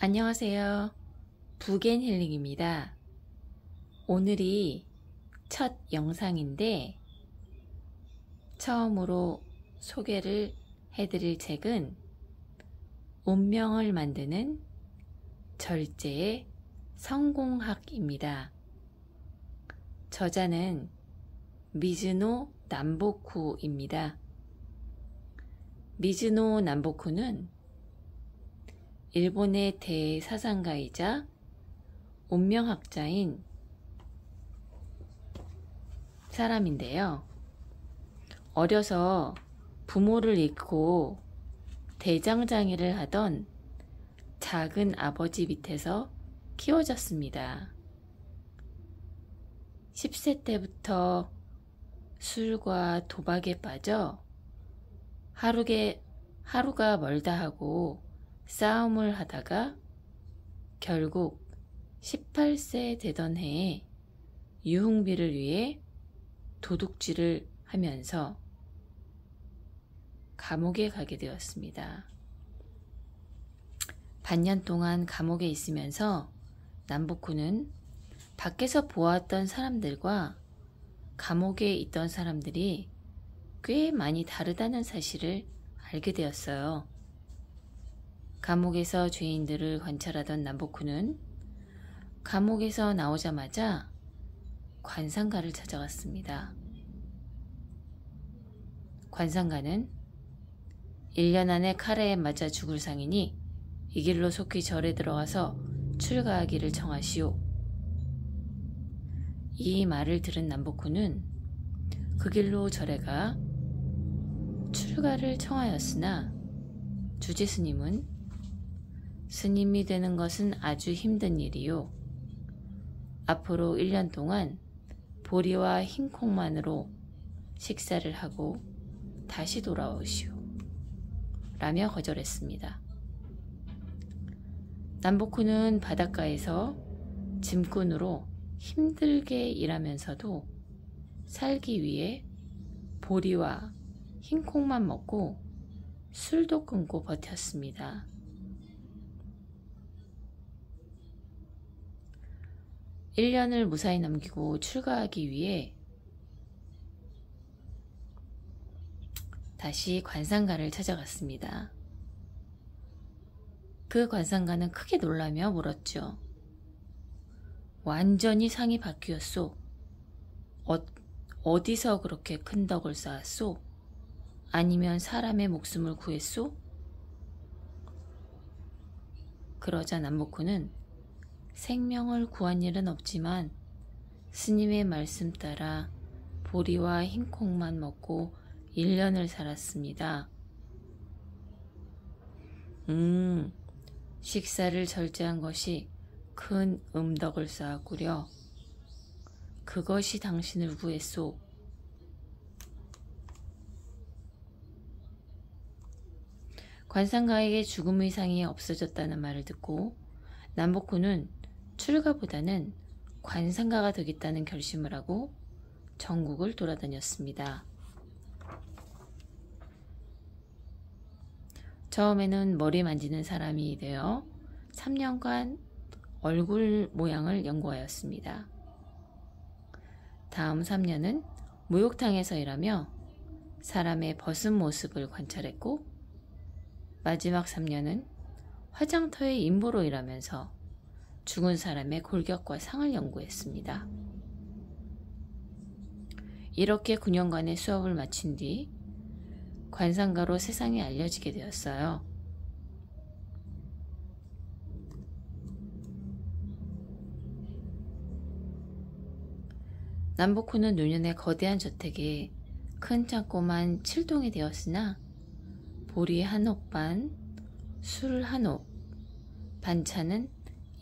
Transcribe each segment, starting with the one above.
안녕하세요. 부겐힐링입니다. 오늘이 첫 영상인데 처음으로 소개를 해드릴 책은 운명을 만드는 절제의 성공학입니다. 저자는 미즈노 남보쿠입니다. 미즈노 남보쿠는 일본의 대사상가이자 운명학자인 사람인데요. 어려서 부모를 잃고 대장장이를 하던 작은 아버지 밑에서 키워졌습니다. 10세 때부터 술과 도박에 빠져 하루가 멀다 하고 싸움을 하다가 결국 18세 되던 해에 유흥비를 위해 도둑질을 하면서 감옥에 가게 되었습니다. 반년 동안 감옥에 있으면서 남보쿠는 밖에서 보았던 사람들과 감옥에 있던 사람들이 꽤 많이 다르다는 사실을 알게 되었어요. 감옥에서 죄인들을 관찰하던 남보쿠는 감옥에서 나오자마자 관상가를 찾아갔습니다. 관상가는 1년 안에 칼에 맞아 죽을 상이니 이 길로 속히 절에 들어가서 출가하기를 청하시오. 이 말을 들은 남보쿠는 그 길로 절에 가 출가를 청하였으나 주지스님은 스님이 되는 것은 아주 힘든 일이요. 앞으로 1년 동안 보리와 흰콩만으로 식사를 하고 다시 돌아오시오. 라며 거절했습니다. 남보쿠는 바닷가에서 짐꾼으로 힘들게 일하면서도 살기 위해 보리와 흰콩만 먹고 술도 끊고 버텼습니다. 1년을 무사히 넘기고 출가하기 위해 다시 관상가를 찾아갔습니다. 그 관상가는 크게 놀라며 물었죠. 완전히 상이 바뀌었소. 어디서 그렇게 큰 덕을 쌓았소? 아니면 사람의 목숨을 구했소? 그러자 남보쿠는 생명을 구한 일은 없지만 스님의 말씀 따라 보리와 흰콩만 먹고 1년을 살았습니다. 식사를 절제한 것이 큰 음덕을 쌓았구려. 그것이 당신을 구했소. 관상가에게 죽음의 상이 없어졌다는 말을 듣고 남보쿠는 출가보다는 관상가가 되겠다는 결심을 하고 전국을 돌아다녔습니다. 처음에는 머리 만지는 사람이 되어 3년간 얼굴 모양을 연구하였습니다. 다음 3년은 목욕탕에서 일하며 사람의 벗은 모습을 관찰했고 마지막 3년은 화장터의 인보로 일하면서 죽은 사람의 골격과 상을 연구했습니다. 이렇게 9년간의 수업을 마친 뒤 관상가로 세상에 알려지게 되었어요. 남보쿠는 노년의 거대한 저택에 큰 창고만 7동이 되었으나 보리 한 옥반, 술 한 옥, 반찬은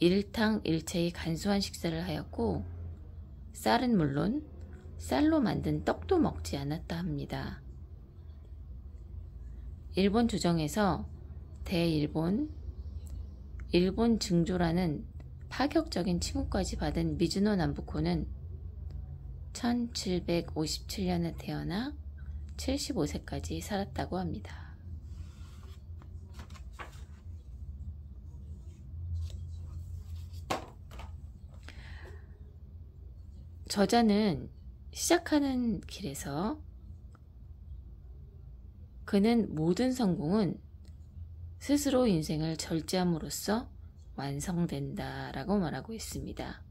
일탕일체의 간소한 식사를 하였고 쌀은 물론 쌀로 만든 떡도 먹지 않았다 합니다. 일본 조정에서 대일본, 일본 증조라는 파격적인 칭호까지 받은 미즈노 남보쿠는 1757년에 태어나 75세까지 살았다고 합니다. 저자는 시작하는 길에서 그는 모든 성공은 스스로 인생을 절제함으로써 완성된다 라고 말하고 있습니다.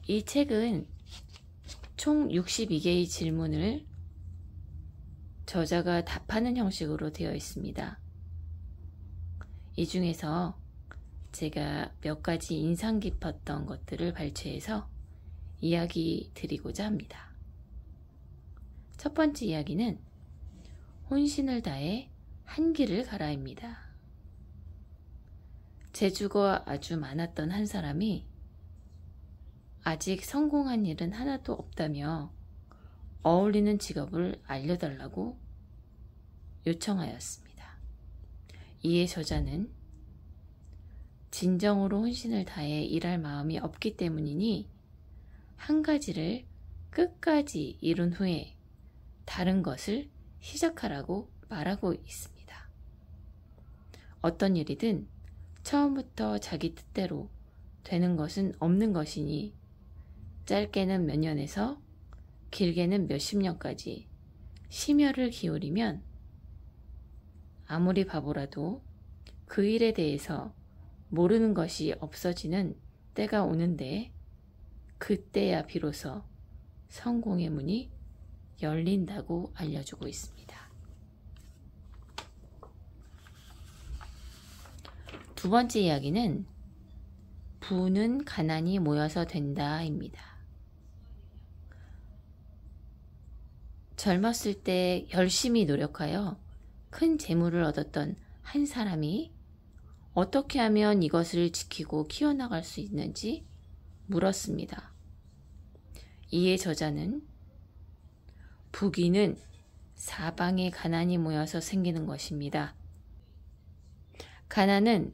이 책은 총 62개의 질문을 저자가 답하는 형식으로 되어 있습니다. 이 중에서 제가 몇 가지 인상 깊었던 것들을 발췌해서 이야기 드리고자 합니다. 첫 번째 이야기는 혼신을 다해 한 길을 가라입니다. 재주가 아주 많았던 한 사람이 아직 성공한 일은 하나도 없다며 어울리는 직업을 알려달라고 요청하였습니다. 이에 저자는 진정으로 혼신을 다해 일할 마음이 없기 때문이니 한 가지를 끝까지 이룬 후에 다른 것을 시작하라고 말하고 있습니다. 어떤 일이든 처음부터 자기 뜻대로 되는 것은 없는 것이니 짧게는 몇 년에서 길게는 몇십 년까지 심혈을 기울이면 아무리 바보라도 그 일에 대해서 모르는 것이 없어지는 때가 오는데 그때야 비로소 성공의 문이 열린다고 알려주고 있습니다. 두 번째 이야기는 부는 가난이 모여서 된다입니다. 젊었을 때 열심히 노력하여 큰 재물을 얻었던 한 사람이 어떻게 하면 이것을 지키고 키워나갈 수 있는지 물었습니다. 이에 저자는 부귀는 사방에 가난이 모여서 생기는 것입니다. 가난은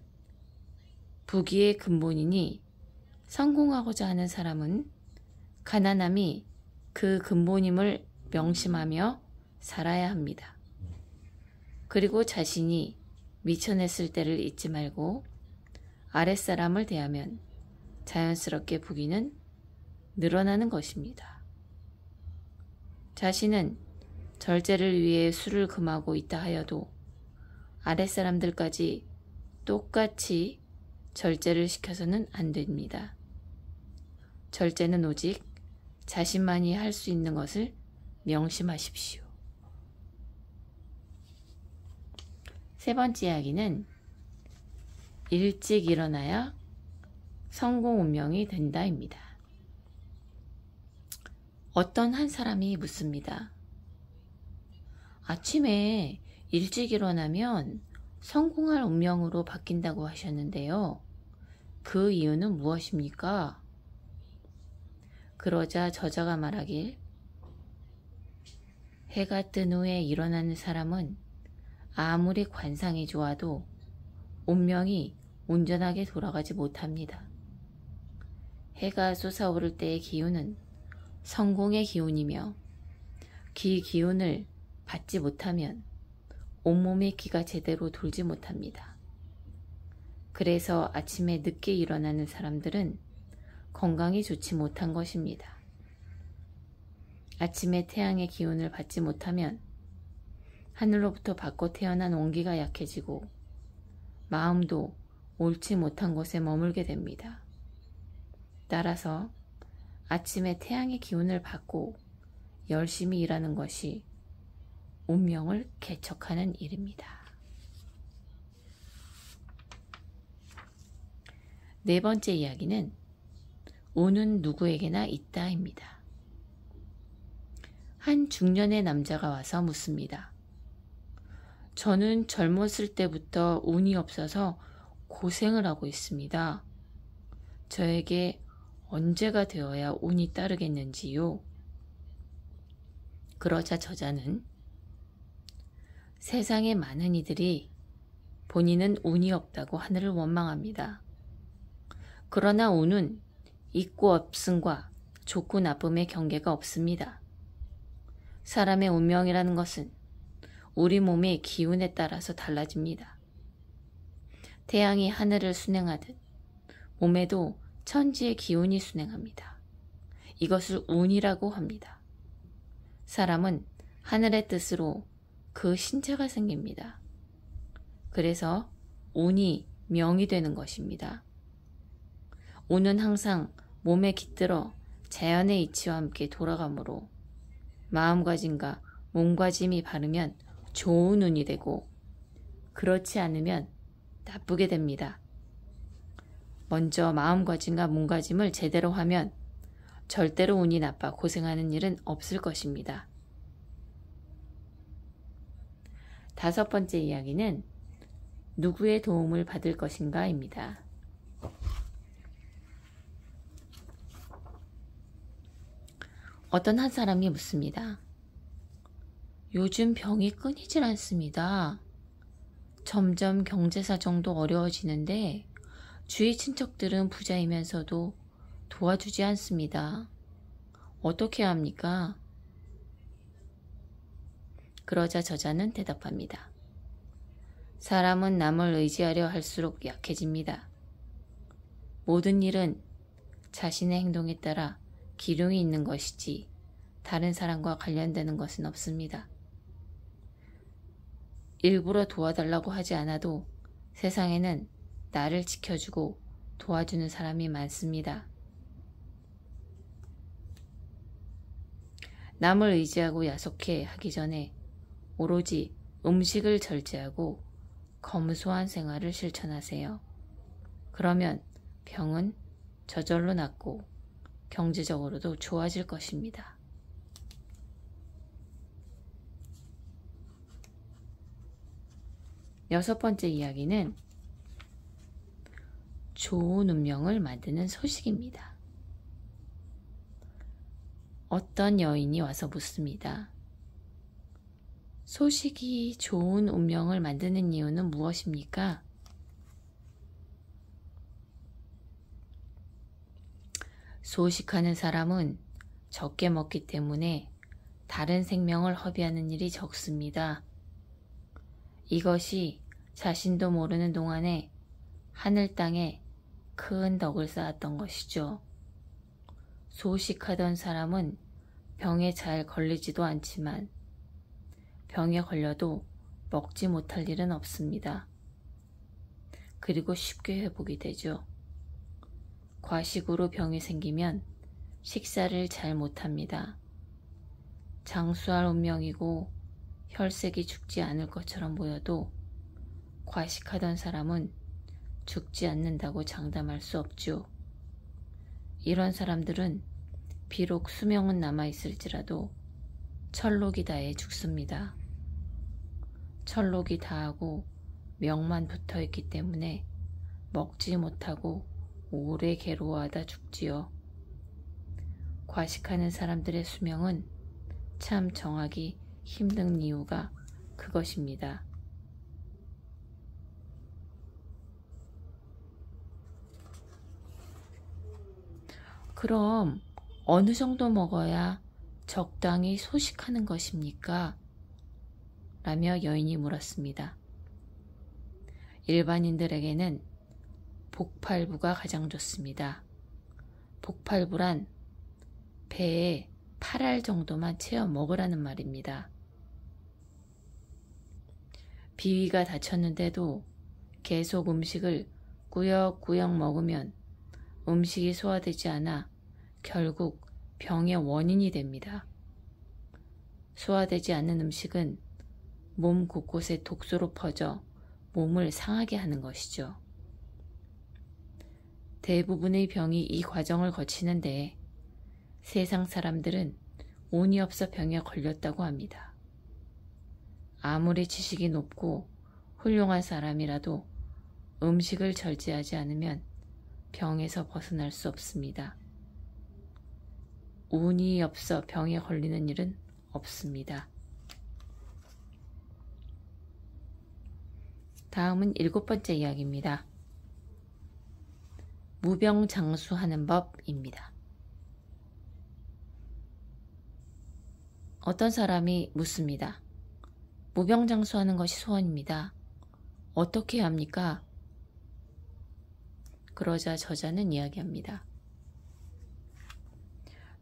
부귀의 근본이니 성공하고자 하는 사람은 가난함이 그 근본임을 명심하며 살아야 합니다. 그리고 자신이 미쳐냈을 때를 잊지 말고 아랫사람을 대하면 자연스럽게 부귀는 늘어나는 것입니다. 자신은 절제를 위해 술을 금하고 있다 하여도 아랫사람들까지 똑같이 절제를 시켜서는 안 됩니다. 절제는 오직 자신만이 할 수 있는 것을 명심하십시오. 세 번째 이야기는 일찍 일어나야 성공 운명이 된다입니다. 어떤 한 사람이 묻습니다. 아침에 일찍 일어나면 성공할 운명으로 바뀐다고 하셨는데요. 그 이유는 무엇입니까? 그러자 저자가 말하길, 해가 뜬 후에 일어나는 사람은 아무리 관상이 좋아도 운명이 온전하게 돌아가지 못합니다. 해가 솟아오를 때의 기운은 성공의 기운이며 그 기운을 받지 못하면 온몸의 기가 제대로 돌지 못합니다. 그래서 아침에 늦게 일어나는 사람들은 건강이 좋지 못한 것입니다. 아침에 태양의 기운을 받지 못하면 하늘로부터 받고 태어난 온기가 약해지고 마음도 옳지 못한 곳에 머물게 됩니다. 따라서 아침에 태양의 기운을 받고 열심히 일하는 것이 운명을 개척하는 일입니다. 네 번째 이야기는 운은 누구에게나 있다입니다. 한 중년의 남자가 와서 묻습니다. 저는 젊었을 때부터 운이 없어서 고생을 하고 있습니다. 저에게 언제가 되어야 운이 따르겠는지요? 그러자 저자는 세상의 많은 이들이 본인은 운이 없다고 하늘을 원망합니다. 그러나 운은 있고 없음과 좋고 나쁨의 경계가 없습니다. 사람의 운명이라는 것은 우리 몸의 기운에 따라서 달라집니다. 태양이 하늘을 순행하듯 몸에도 천지의 기운이 순행합니다. 이것을 운이라고 합니다. 사람은 하늘의 뜻으로 그 신체가 생깁니다. 그래서 운이 명이 되는 것입니다. 운은 항상 몸에 깃들어 자연의 이치와 함께 돌아가므로 마음가짐과 몸가짐이 바르면 좋은 운이 되고 그렇지 않으면 나쁘게 됩니다. 먼저 마음가짐과 몸가짐을 제대로 하면 절대로 운이 나빠 고생하는 일은 없을 것입니다. 5번째 이야기는 누구의 도움을 받을 것인가입니다. 어떤 한 사람이 묻습니다. 요즘 병이 끊이질 않습니다. 점점 경제사정도 어려워지는데 주위 친척들은 부자이면서도 도와주지 않습니다. 어떻게 해야 합니까? 그러자 저자는 대답합니다. 사람은 남을 의지하려 할수록 약해집니다. 모든 일은 자신의 행동에 따라 기룡이 있는 것이지 다른 사람과 관련되는 것은 없습니다. 일부러 도와달라고 하지 않아도 세상에는 나를 지켜주고 도와주는 사람이 많습니다. 남을 의지하고 야속해 하기 전에 오로지 음식을 절제하고 검소한 생활을 실천하세요. 그러면 병은 저절로 낫고 경제적으로도 좋아질 것입니다. 여섯 번째 이야기는 좋은 운명을 만드는 소식입니다. 어떤 여인이 와서 묻습니다. 소식이 좋은 운명을 만드는 이유는 무엇입니까? 소식하는 사람은 적게 먹기 때문에 다른 생명을 허비하는 일이 적습니다. 이것이 자신도 모르는 동안에 하늘 땅에 큰 덕을 쌓았던 것이죠. 소식하던 사람은 병에 잘 걸리지도 않지만 병에 걸려도 먹지 못할 일은 없습니다. 그리고 쉽게 회복이 되죠. 과식으로 병이 생기면 식사를 잘 못합니다. 장수할 운명이고 혈색이 죽지 않을 것처럼 보여도 과식하던 사람은 죽지 않는다고 장담할 수 없죠. 이런 사람들은 비록 수명은 남아있을지라도 철록이 다해 죽습니다. 철록이 다하고 명만 붙어있기 때문에 먹지 못하고 오래 괴로워하다 죽지요. 과식하는 사람들의 수명은 참 정하기 힘든 이유가 그것입니다. 그럼 어느 정도 먹어야 적당히 소식하는 것입니까? 라며 여인이 물었습니다. 일반인들에게는 복팔부가 가장 좋습니다. 복팔부란 배에 8알 정도만 채워 먹으라는 말입니다. 비위가 다쳤는데도 계속 음식을 꾸역꾸역 먹으면 음식이 소화되지 않아 결국 병의 원인이 됩니다. 소화되지 않는 음식은 몸 곳곳에 독소로 퍼져 몸을 상하게 하는 것이죠. 대부분의 병이 이 과정을 거치는데 세상 사람들은 운이 없어 병에 걸렸다고 합니다. 아무리 지식이 높고 훌륭한 사람이라도 음식을 절제하지 않으면 병에서 벗어날 수 없습니다. 운이 없어 병에 걸리는 일은 없습니다. 다음은 7번째 이야기입니다. 무병장수하는 법입니다. 어떤 사람이 묻습니다. 무병장수하는 것이 소원입니다. 어떻게 해야 합니까? 그러자 저자는 이야기합니다.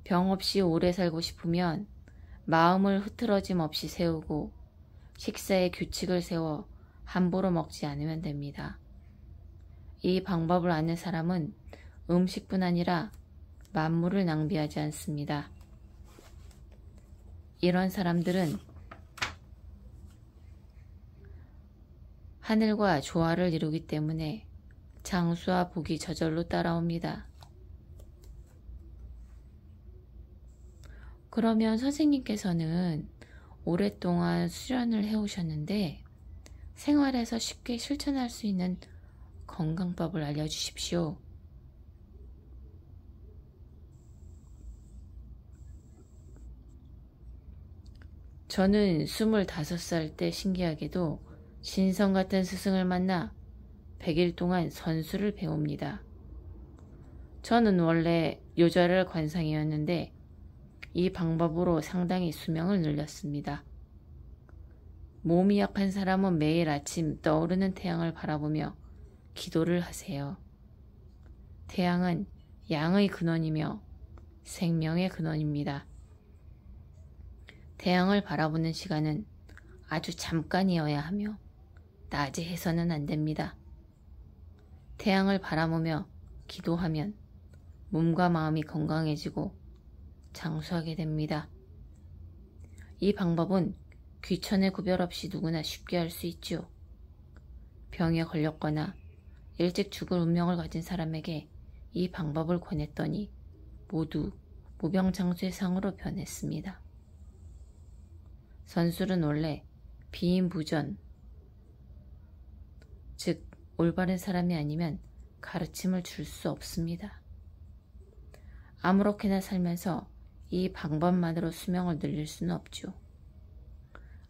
병 없이 오래 살고 싶으면 마음을 흐트러짐 없이 세우고 식사에 규칙을 세워 함부로 먹지 않으면 됩니다. 이 방법을 아는 사람은 음식뿐 아니라 만물을 낭비하지 않습니다. 이런 사람들은 하늘과 조화를 이루기 때문에 장수와 복이 저절로 따라옵니다. 그러면 선생님께서는 오랫동안 수련을 해오셨는데 생활에서 쉽게 실천할 수 있는 건강법을 알려주십시오. 저는 25살 때 신기하게도 신성 같은 스승을 만나 100일 동안 선수를 배웁니다. 저는 원래 요절을 관상이었는데 이 방법으로 상당히 수명을 늘렸습니다. 몸이 약한 사람은 매일 아침 떠오르는 태양을 바라보며 기도를 하세요. 태양은 양의 근원이며 생명의 근원입니다. 태양을 바라보는 시간은 아주 잠깐이어야 하며 낮에 해서는 안 됩니다. 태양을 바라보며 기도하면 몸과 마음이 건강해지고 장수하게 됩니다. 이 방법은 귀천의 구별 없이 누구나 쉽게 할 수 있죠. 병에 걸렸거나 일찍 죽을 운명을 가진 사람에게 이 방법을 권했더니 모두 무병장수의 상으로 변했습니다. 선술은 원래 비인부전, 즉 올바른 사람이 아니면 가르침을 줄 수 없습니다. 아무렇게나 살면서 이 방법만으로 수명을 늘릴 수는 없죠.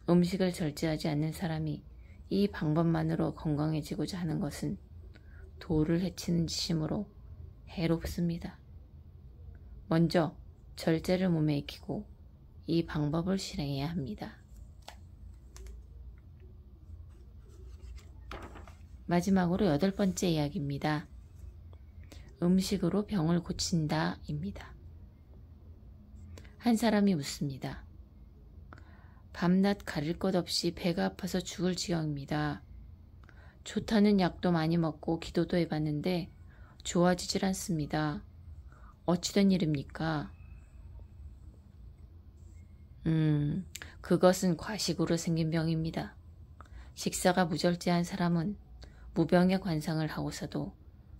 음식을 절제하지 않는 사람이 이 방법만으로 건강해지고자 하는 것은 도를 해치는 짓이므로 해롭습니다. 먼저 절제를 몸에 익히고 이 방법을 실행해야 합니다. 마지막으로 8번째 이야기입니다. 음식으로 병을 고친다 입니다. 한 사람이 묻습니다. 밤낮 가릴 것 없이 배가 아파서 죽을 지경입니다. 좋다는 약도 많이 먹고 기도도 해봤는데 좋아지질 않습니다. 어찌된 일입니까? 그것은 과식으로 생긴 병입니다. 식사가 무절제한 사람은 무병의 관상을 하고서도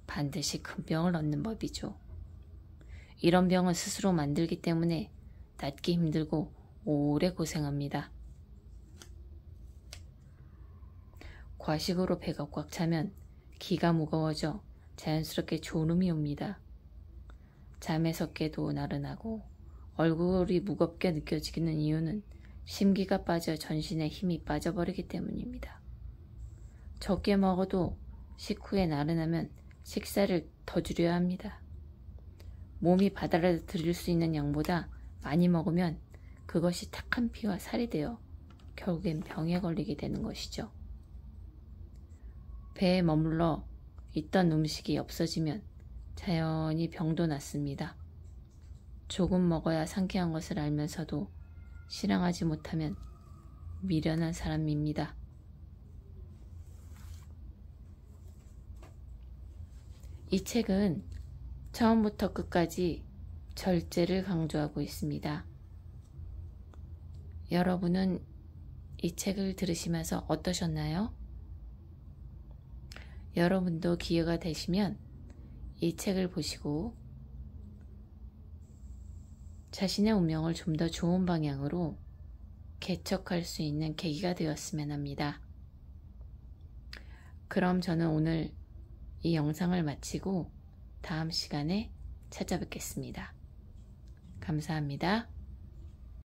반드시 큰 병을 얻는 법이죠. 이런 병은 스스로 만들기 때문에 낫기 힘들고 오래 고생합니다. 과식으로 배가 꽉 차면 기가 무거워져 자연스럽게 졸음이 옵니다. 잠에서 깨도 나른하고 얼굴이 무겁게 느껴지는 이유는 심기가 빠져 전신에 힘이 빠져버리기 때문입니다. 적게 먹어도 식후에 나른하면 식사를 더 줄여야 합니다. 몸이 받아들일 수 있는 양보다 많이 먹으면 그것이 탁한 피와 살이 되어 결국엔 병에 걸리게 되는 것이죠. 배에 머물러 있던 음식이 없어지면 자연히 병도 낫습니다. 조금 먹어야 상쾌한 것을 알면서도 실행하지 못하면 미련한 사람입니다. 이 책은 처음부터 끝까지 절제를 강조하고 있습니다. 여러분은 이 책을 들으시면서 어떠셨나요? 여러분도 기회가 되시면 이 책을 보시고 자신의 운명을 좀 더 좋은 방향으로 개척할 수 있는 계기가 되었으면 합니다. 그럼 저는 오늘 이 영상을 마치고 다음 시간에 찾아뵙겠습니다. 감사합니다.